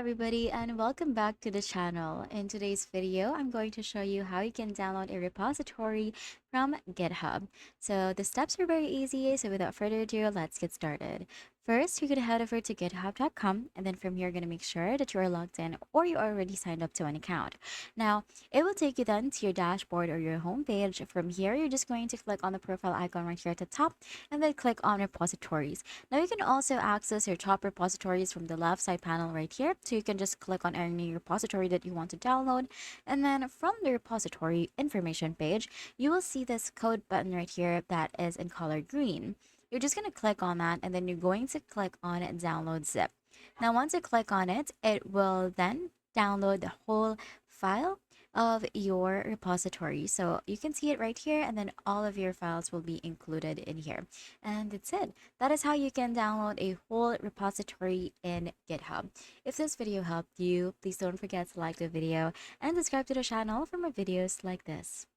everybody, and welcome back to the channel. In today's video, I'm going to show you how you can download a repository from GitHub. So the steps are very easy, so without further ado, let's get started. First, you're going to head over to github.com, and then from here, you're going to make sure that you are logged in or you already signed up to an account. Now, it will take you then to your dashboard or your home page. From here, you're just going to click on the profile icon right here at the top, and then click on repositories. Now you can also access your top repositories from the left side panel right here. So you can just click on any repository that you want to download. And then from the repository information page, you will see this code button right here that is in color green. You're just going to click on that and then you're going to click on download zip. Now once you click on it, it will then download the whole file of your repository. So you can see it right here, and then all of your files will be included in here. And that's it. That is how you can download a whole repository in GitHub. If this video helped you, please don't forget to like the video and subscribe to the channel for more videos like this.